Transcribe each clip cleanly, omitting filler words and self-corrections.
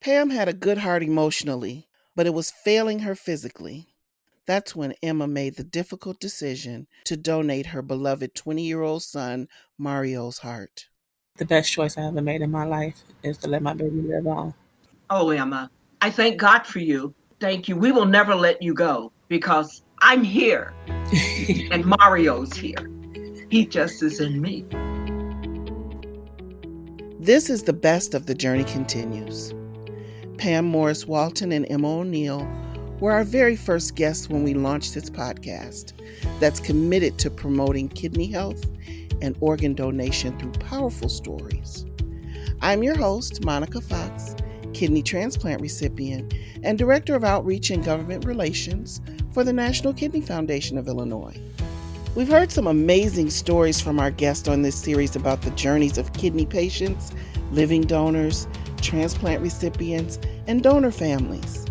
Pam had a good heart emotionally, but it was failing her physically. That's when Emma made the difficult decision to donate her beloved 20-year-old son, Mario's heart. The best choice I ever made in my life is to let my baby live on. Oh, Emma, I thank God for you. Thank you. We will never let you go because I'm here and Mario's here. He just is in me. This is the best of The Journey Continues. Pam Morris Walton and Emma O'Neill were our very first guests when we launched this podcast that's committed to promoting kidney health and organ donation through powerful stories. I'm your host, Monica Fox, kidney transplant recipient and Director of Outreach and Government Relations for the National Kidney Foundation of Illinois. We've heard some amazing stories from our guests on this series about the journeys of kidney patients, living donors, transplant recipients, and donor families.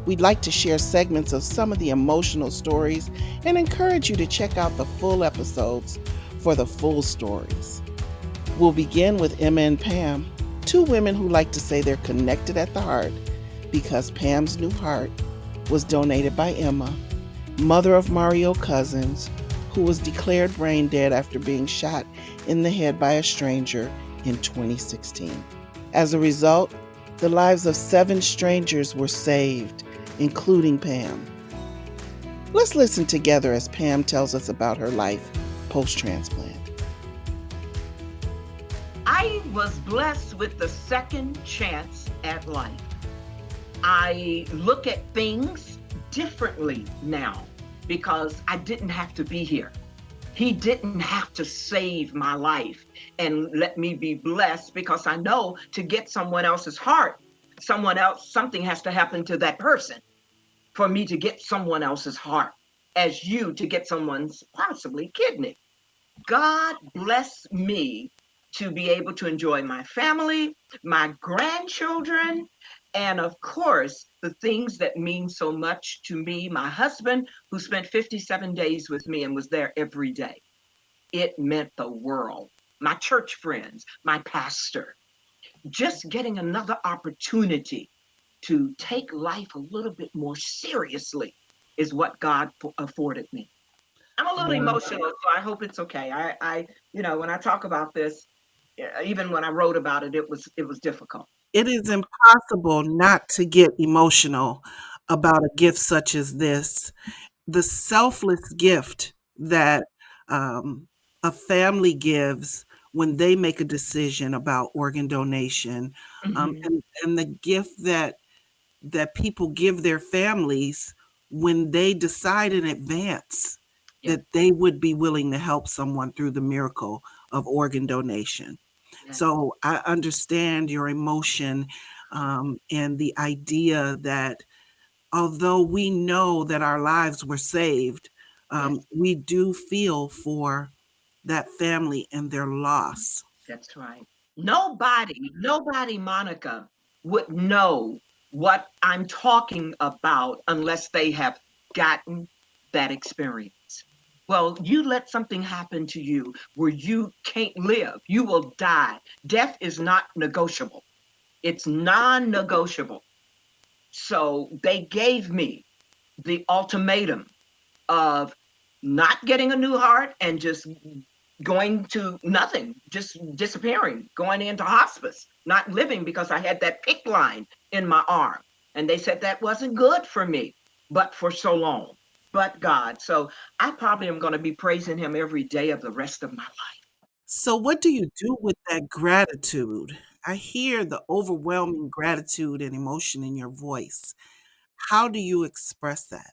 We'd like to share segments of some of the emotional stories and encourage you to check out the full episodes for the full stories. We'll begin with Emma and Pam, two women who like to say they're connected at the heart because Pam's new heart was donated by Emma, mother of Mario Cousins, who was declared brain dead after being shot in the head by a stranger in 2016. As a result, the lives of 7 strangers were saved, including Pam. Let's listen together as Pam tells us about her life post-transplant. I was blessed with the second chance at life. I look at things differently now because I didn't have to be here. He didn't have to save my life and let me be blessed because I know to get someone else's heart, something has to happen to that person for me to get someone else's heart, as you to get someone's possibly kidney. God bless me to be able to enjoy my family, my grandchildren, and of course, the things that mean so much to me, my husband, who spent 57 days with me and was there every day. It meant the world. My church friends, my pastor, just getting another opportunity to take life a little bit more seriously is what God afforded me. I'm a little emotional, so I hope it's okay. When I talk about this, even when I wrote about it, it was difficult. It is impossible not to get emotional about a gift such as this. The selfless gift that a family gives when they make a decision about organ donation, Mhm. and the gift that people give their families when they decide in advance Yeah, that they would be willing to help someone through the miracle of organ donation. yeah, So I understand your emotion, and the idea that although we know that our lives were saved, yes, we do feel for that family and their loss. that's right. Nobody, Monica, would know what I'm talking about unless they have gotten that experience. Well, you let something happen to you where you can't live, you will die. Death is not negotiable, it's non negotiable. So they gave me the ultimatum of not getting a new heart and just going to nothing, just disappearing, going into hospice, not living because I had that PICC line in my arm. And they said that wasn't good for me, but for so long, but God. So I probably am going to be praising him every day of the rest of my life. So, what do you do with that gratitude? I hear the overwhelming gratitude and emotion in your voice. How do you express that?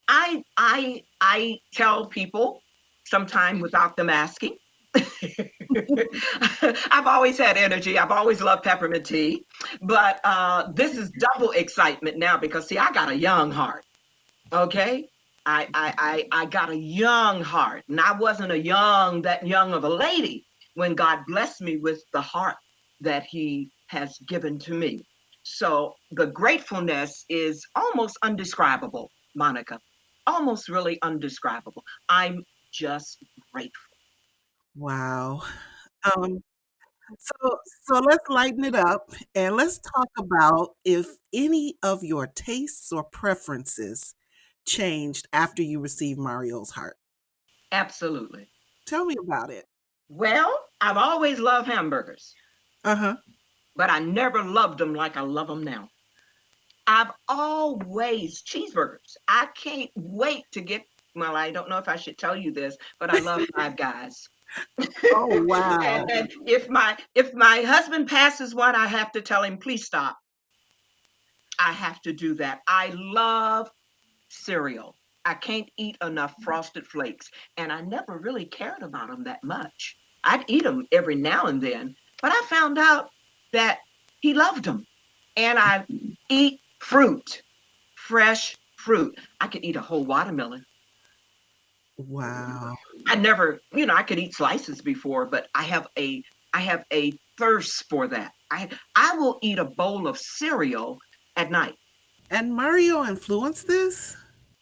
I tell people sometime without them asking. I've always had energy. I've always loved peppermint tea, but this is double excitement now because see, I got a young heart. Okay, I got a young heart, and I wasn't that young of a lady when God blessed me with the heart that He has given to me. So the gratefulness is almost undescribable, Monica, almost really undescribable. I'm just grateful. Wow. Um, So let's lighten it up and let's talk about if any of your tastes or preferences changed after you received Mario's heart. Absolutely. Tell me about it. Well, I've always loved hamburgers, Uh-huh. but I never loved them like I love them now. I've always cheeseburgers. I can't wait to get. Well, I don't know if I should tell you this, but I love Five Guys. Oh, and wow. and if my husband passes one, I have to tell him, please stop. I have to do that. I love cereal. I can't eat enough Frosted Flakes, and I never really cared about them that much. I'd eat them every now and then, but I found out that he loved them. And I eat fruit, fresh fruit. I could eat a whole watermelon. Wow. I never, I could eat slices before, but I have a thirst for that. I will eat a bowl of cereal at night. And Mario influenced this?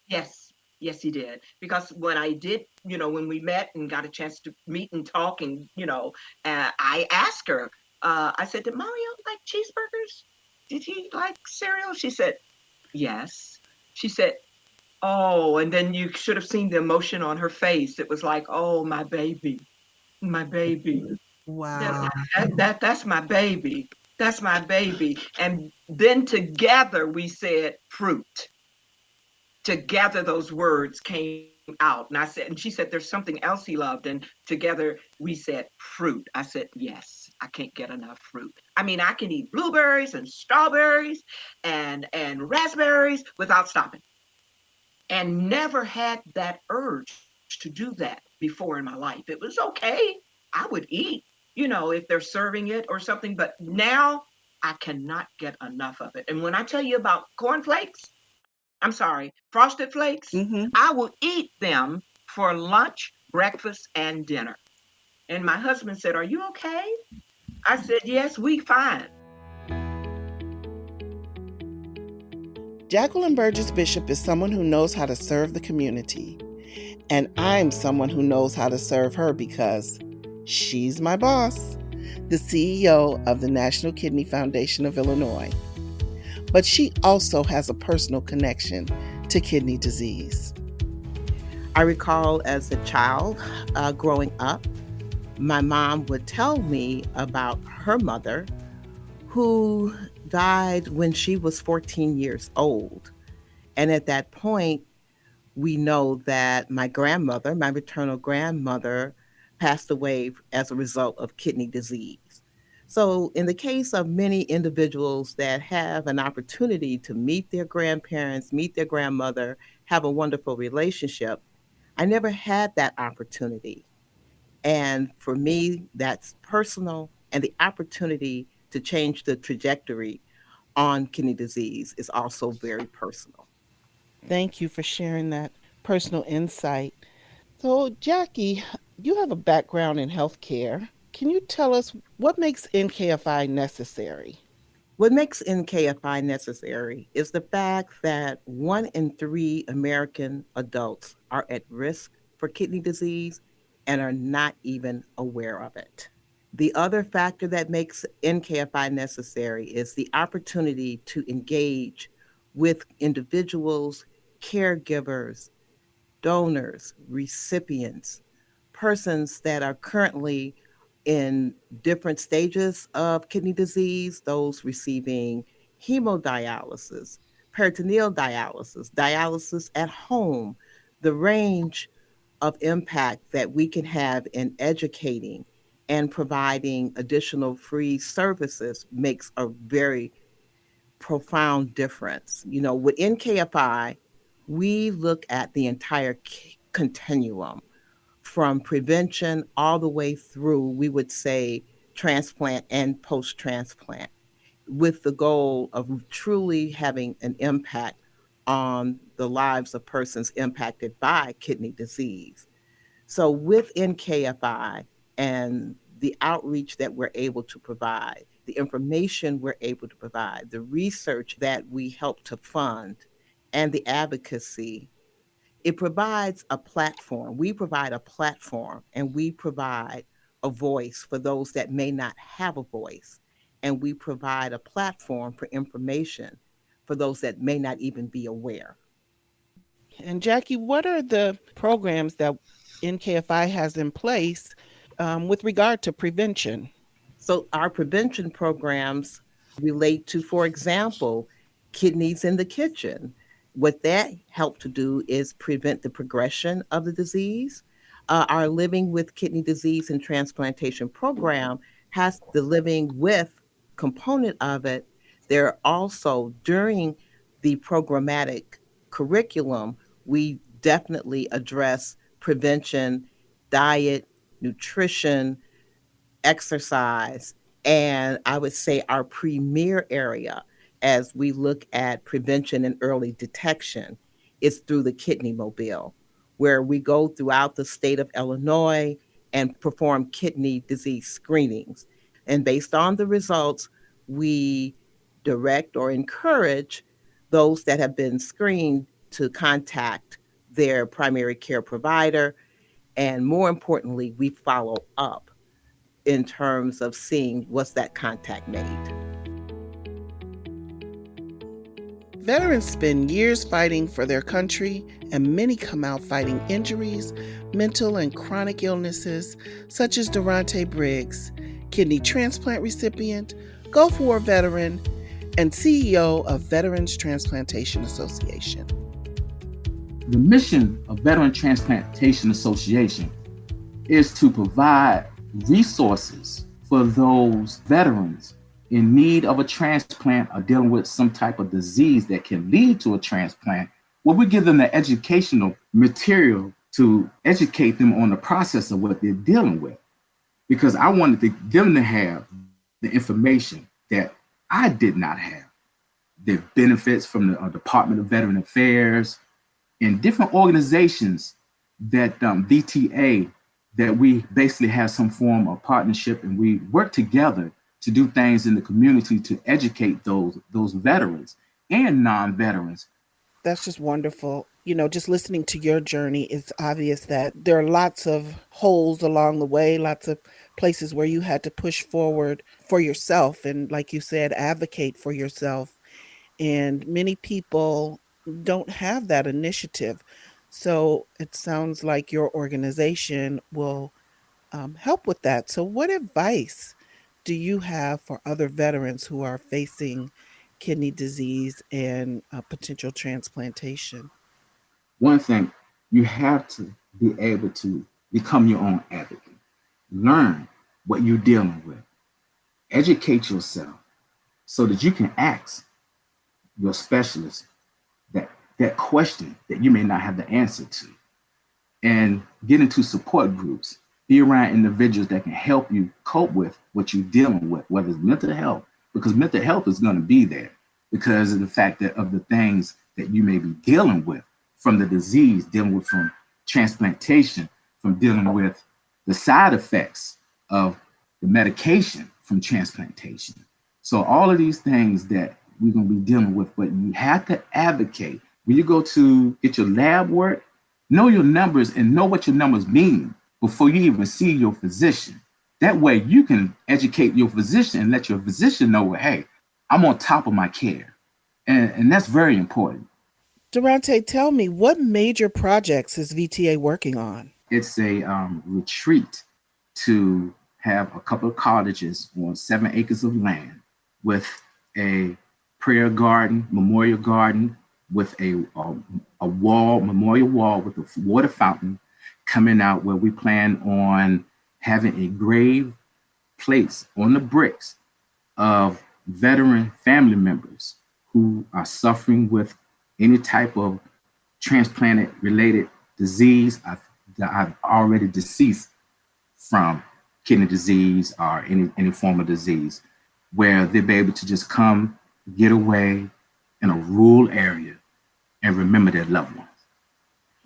Yes, yes, he did. Because when I did, when we met and got a chance to meet and talk, and I asked her, I said, "Did Mario like cheeseburgers? Did he like cereal?" She said, "Yes." She said, "Oh," and then you should have seen the emotion on her face. It was like, "Oh, my baby, my baby. That, Wow. that's my baby. That's my baby." And then together we said fruit. Together those words came out. And I said, and she said, "There's something else he loved." And together we said fruit. I said, "Yes, I can't get enough fruit. I mean, I can eat blueberries and strawberries and raspberries without stopping." And never had that urge to do that before in my life. It was okay. I would eat, if they're serving it or something, but now I cannot get enough of it. And when I tell you about cornflakes, I'm sorry, Frosted Flakes, Hmm. I will eat them for lunch, breakfast, and dinner. And my husband said, "Are you okay?" I said, "Yes, we fine." Jacqueline Burgess-Bishop is someone who knows how to serve the community. And I'm someone who knows how to serve her because she's my boss, the CEO of the National Kidney Foundation of Illinois. But she also has a personal connection to kidney disease. I recall as a child growing up, my mom would tell me about her mother who died when she was 14 years old. And at that point, we know that my grandmother, my maternal grandmother, passed away as a result of kidney disease. So, in the case of many individuals that have an opportunity to meet their grandparents, meet their grandmother, have a wonderful relationship, I never had that opportunity. And for me, that's personal. And the opportunity to change the trajectory on kidney disease is also very personal. Thank you for sharing that personal insight. So, Jackie, you have a background in healthcare. Can you tell us what makes NKFI necessary? What makes NKFI necessary is the fact that 1 in 3 American adults are at risk for kidney disease and are not even aware of it. The other factor that makes NKFI necessary is the opportunity to engage with individuals, caregivers, donors, recipients, persons that are currently in different stages of kidney disease, those receiving hemodialysis, peritoneal dialysis, dialysis at home, the range of impact that we can have in educating and providing additional free services makes a very profound difference. With NKFI, we look at the entire continuum from prevention all the way through, we would say, transplant and post transplant, with the goal of truly having an impact on the lives of persons impacted by kidney disease. So, with NKFI and the outreach that we're able to provide, the information we're able to provide, the research that we help to fund, and the advocacy, it provides a platform. We provide a platform and we provide a voice for those that may not have a voice. And we provide a platform for information for those that may not even be aware. And Jackie, what are the programs that NKFI has in place with regard to prevention? So our prevention programs relate to, for example, kidneys in the kitchen. What that help to do is prevent the progression of the disease. Our Living with Kidney Disease and Transplantation program has the living with component of it. There also, during the programmatic curriculum, we definitely address prevention, diet, nutrition, exercise, and I would say our premier area as we look at prevention and early detection is through the Kidney Mobile, where we go throughout the state of Illinois and perform kidney disease screenings. And based on the results, we direct or encourage those that have been screened to contact their primary care provider. And more importantly, we follow up in terms of seeing what's that contact made. Veterans spend years fighting for their country, and many come out fighting injuries, mental and chronic illnesses, such as Daronta Briggs, kidney transplant recipient, Gulf War veteran, and CEO of Veterans Transplantation Association. The mission of Veteran Transplantation Association is to provide resources for those veterans in need of a transplant or dealing with some type of disease that can lead to a transplant, where we give them the educational material to educate them on the process of what they're dealing with. Because I wanted them to have the information that I did not have. The benefits from the Department of Veteran Affairs and different organizations that VTA, that we basically have some form of partnership, and we work together to do things in the community to educate those veterans and non-veterans. That's just wonderful. You know, just listening to your journey, it's obvious that there are lots of holes along the way, lots of places where you had to push forward for yourself and, like you said, advocate for yourself. And many people don't have that initiative. So it sounds like your organization will help with that. So what advice do you have for other veterans who are facing kidney disease and potential transplantation? One thing, you have to be able to become your own advocate. Learn what you're dealing with. Educate yourself so that you can ask your specialist that question that you may not have the answer to. And get into support groups. Be around individuals that can help you cope with what you're dealing with, whether it's mental health, because mental health is going to be there because of the fact that of the things that you may be dealing with, from the disease, dealing with from transplantation, from dealing with the side effects of the medication from transplantation. So all of these things that we're going to be dealing with, but you have to advocate. When you go to get your lab work, know your numbers and know what your numbers mean before you even see your physician. That way you can educate your physician and let your physician know, hey, I'm on top of my care. And that's very important. Daronta, tell me, what major projects is VTA working on? It's a retreat to have a couple of cottages on 7 acres of land with a prayer garden, memorial garden, with a wall, memorial wall with a water fountain coming out, where we plan on having a grave place on the bricks of veteran family members who are suffering with any type of transplanted related disease that I've already deceased from kidney disease or any form of disease, where they'll be able to just come, get away in a rural area and remember their loved ones.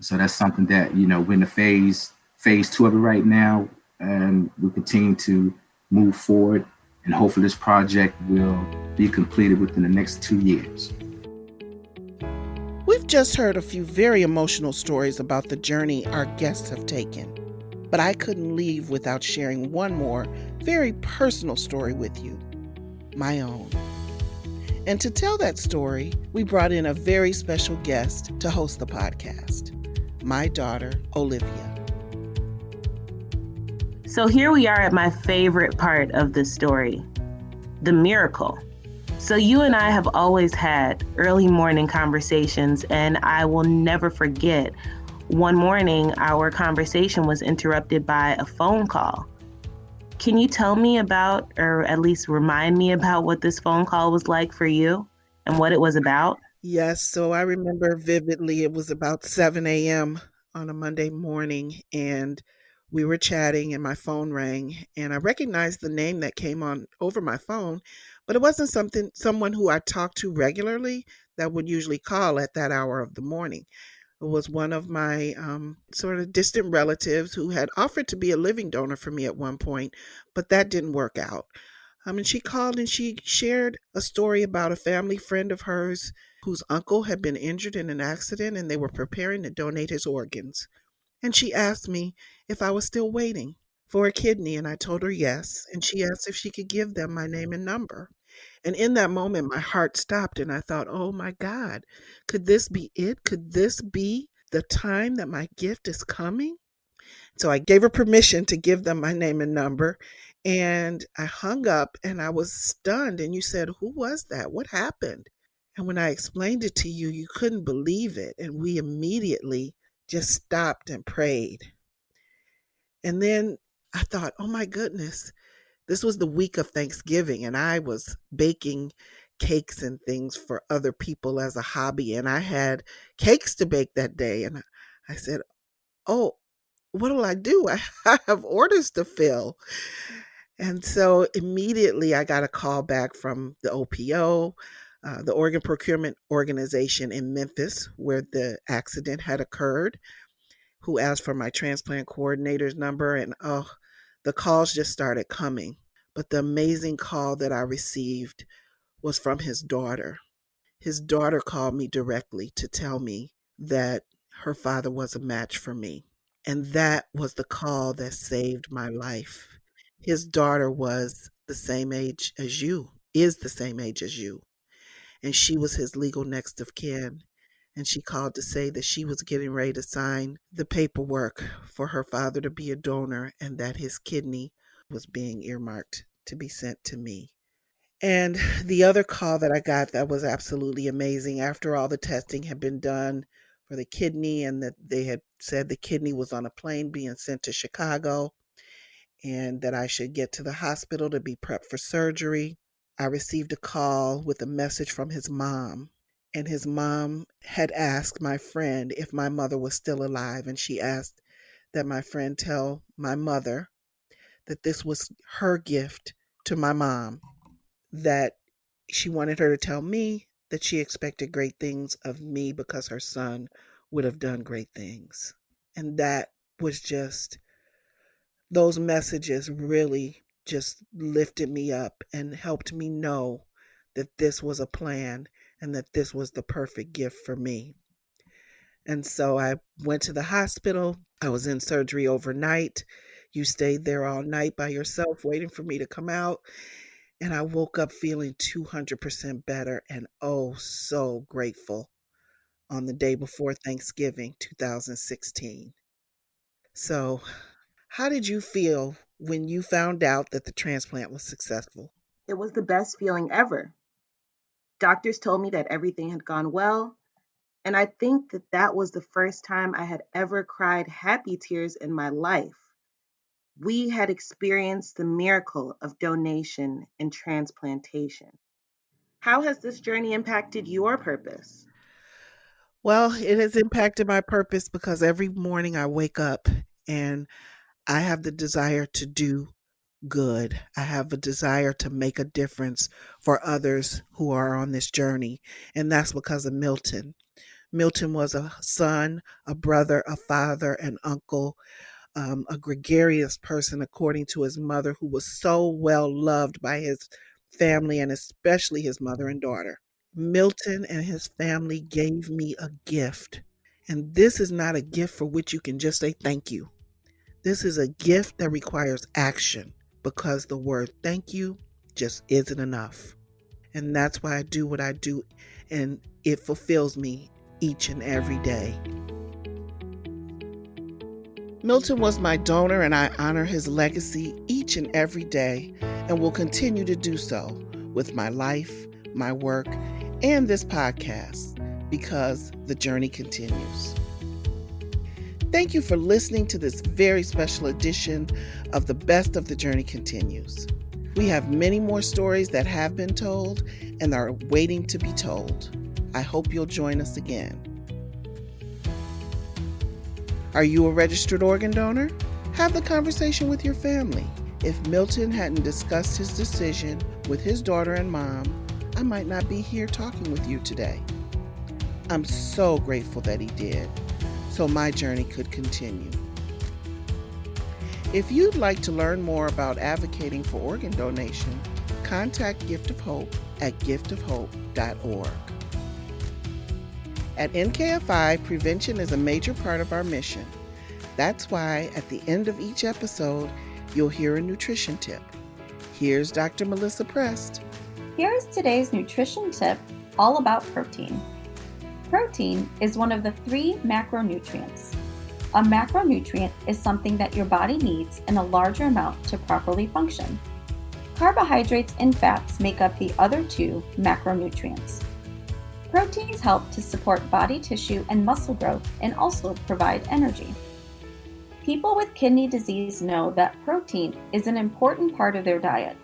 So that's something that, you know, we're in the phase 2 of it right now, and we continue to move forward, and hopefully this project will be completed within the next 2 years. We've just heard a few very emotional stories about the journey our guests have taken. But I couldn't leave without sharing one more very personal story with you, my own. And to tell that story, we brought in a very special guest to host the podcast, my daughter, Olivia. So here we are at my favorite part of the story, the miracle. So you and I have always had early morning conversations, and I will never forget one morning our conversation was interrupted by a phone call. Can you tell me about, or at least remind me about what this phone call was like for you and what it was about? Yes, so I remember vividly it was about 7 a.m. on a Monday morning, and we were chatting and my phone rang, and I recognized the name that came on over my phone, but it wasn't someone who I talked to regularly that would usually call at that hour of the morning. It was one of my sort of distant relatives who had offered to be a living donor for me at one point, but that didn't work out. And she called and she shared a story about a family friend of hers whose uncle had been injured in an accident and they were preparing to donate his organs. And she asked me if I was still waiting for a kidney, and I told her yes. And she asked if she could give them my name and number. And in that moment, my heart stopped and I thought, oh my God, could this be it? Could this be the time that my gift is coming? So I gave her permission to give them my name and number. And I hung up and I was stunned. And you said, who was that? What happened? And when I explained it to you, you couldn't believe it. And we immediately just stopped and prayed. And then I thought, oh my goodness, this was the week of Thanksgiving, and I was baking cakes and things for other people as a hobby. And I had cakes to bake that day. And I said, oh, what will I do? I have orders to fill. And so immediately I got a call back from the OPO, the Organ Procurement Organization in Memphis, where the accident had occurred, who asked for my transplant coordinator's number. And the calls just started coming. But the amazing call that I received was from his daughter. His daughter called me directly to tell me that her father was a match for me. And that was the call that saved my life. His daughter was the same age as you, is the same age as you. And she was his legal next of kin. And she called to say that she was getting ready to sign the paperwork for her father to be a donor and that his kidney was being earmarked to be sent to me. And the other call that I got that was absolutely amazing, after all the testing had been done for the kidney and that they had said the kidney was on a plane being sent to Chicago and that I should get to the hospital to be prepped for surgery, I received a call with a message from his mom. And his mom had asked my friend if my mother was still alive. And she asked that my friend tell my mother that this was her gift to my mom, that she wanted her to tell me that she expected great things of me because her son would have done great things. And that was just, those messages really just lifted me up and helped me know that this was a plan and that this was the perfect gift for me. And so I went to the hospital. I was in surgery overnight. You stayed there all night by yourself waiting for me to come out. And I woke up feeling 200% better and oh, so grateful on the day before Thanksgiving, 2016. So, how did you feel when you found out that the transplant was successful? It was the best feeling ever. Doctors told me that everything had gone well, and I think that that was the first time I had ever cried happy tears in my life. We had experienced the miracle of donation and transplantation. How has this journey impacted your purpose? Well, it has impacted my purpose because every morning I wake up and I have the desire to do good. I have a desire to make a difference for others who are on this journey. And that's because of Milton. Milton was a son, a brother, a father, an uncle, a gregarious person, according to his mother, who was so well loved by his family and especially his mother and daughter. Milton and his family gave me a gift. And this is not a gift for which you can just say thank you. This is a gift that requires action because the word thank you just isn't enough. And that's why I do what I do, and it fulfills me each and every day. Milton was my donor, and I honor his legacy each and every day and will continue to do so with my life, my work, and this podcast because the journey continues. Thank you for listening to this very special edition of The Best of the Journey Continues. We have many more stories that have been told and are waiting to be told. I hope you'll join us again. Are you a registered organ donor? Have the conversation with your family. If Milton hadn't discussed his decision with his daughter and mom, I might not be here talking with you today. I'm so grateful that he did, so my journey could continue. If you'd like to learn more about advocating for organ donation, contact Gift of Hope at giftofhope.org. At NKFI, prevention is a major part of our mission. That's why at the end of each episode, you'll hear a nutrition tip. Here's Dr. Melissa Prest. Here's today's nutrition tip all about protein. Protein is one of the 3 macronutrients. A macronutrient is something that your body needs in a larger amount to properly function. Carbohydrates and fats make up the other 2 macronutrients. Proteins help to support body tissue and muscle growth and also provide energy. People with kidney disease know that protein is an important part of their diet.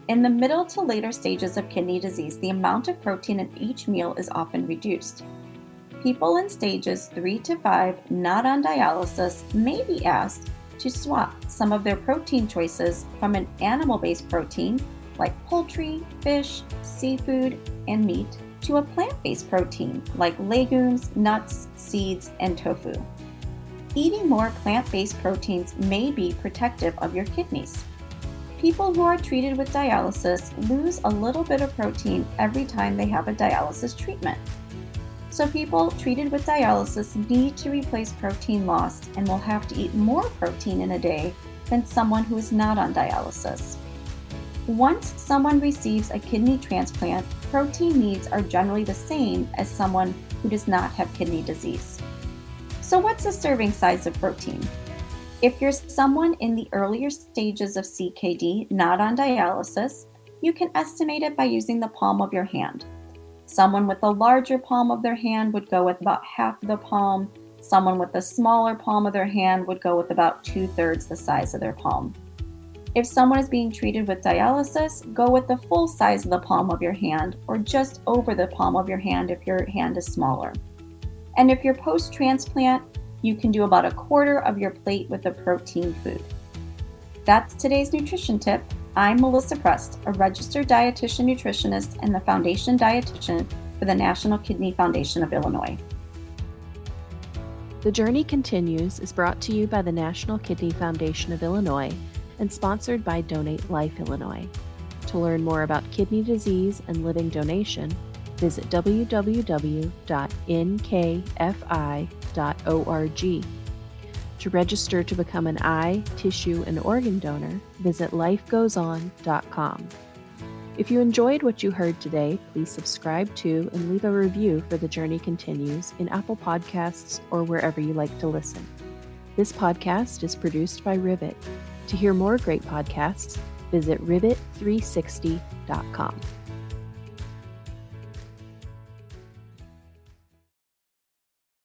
In the middle to later stages of kidney disease, the amount of protein in each meal is often reduced. People in stages 3 to 5 not on dialysis may be asked to swap some of their protein choices from an animal-based protein like poultry, fish, seafood, and meat to a plant-based protein like legumes, nuts, seeds, and tofu. Eating more plant-based proteins may be protective of your kidneys. People who are treated with dialysis lose a little bit of protein every time they have a dialysis treatment. So people treated with dialysis need to replace protein lost and will have to eat more protein in a day than someone who is not on dialysis. Once someone receives a kidney transplant, protein needs are generally the same as someone who does not have kidney disease. So what's the serving size of protein? If you're someone in the earlier stages of CKD, not on dialysis, you can estimate it by using the palm of your hand. Someone with a larger palm of their hand would go with about half of the palm. Someone with a smaller palm of their hand would go with about 2/3 the size of their palm. If someone is being treated with dialysis, go with the full size of the palm of your hand or just over the palm of your hand if your hand is smaller. And if you're post-transplant, you can do about 1/4 of your plate with a protein food. That's today's nutrition tip. I'm Melissa Prest, a registered dietitian nutritionist and the foundation dietitian for the National Kidney Foundation of Illinois. The Journey Continues is brought to you by the National Kidney Foundation of Illinois and sponsored by Donate Life Illinois. To learn more about kidney disease and living donation, visit www.nkfi.org. To register to become an eye, tissue, and organ donor, visit lifegoeson.com. If you enjoyed what you heard today, please subscribe to and leave a review for The Journey Continues in Apple Podcasts or wherever you like to listen. This podcast is produced by Rivet. To hear more great podcasts, visit rivet360.com.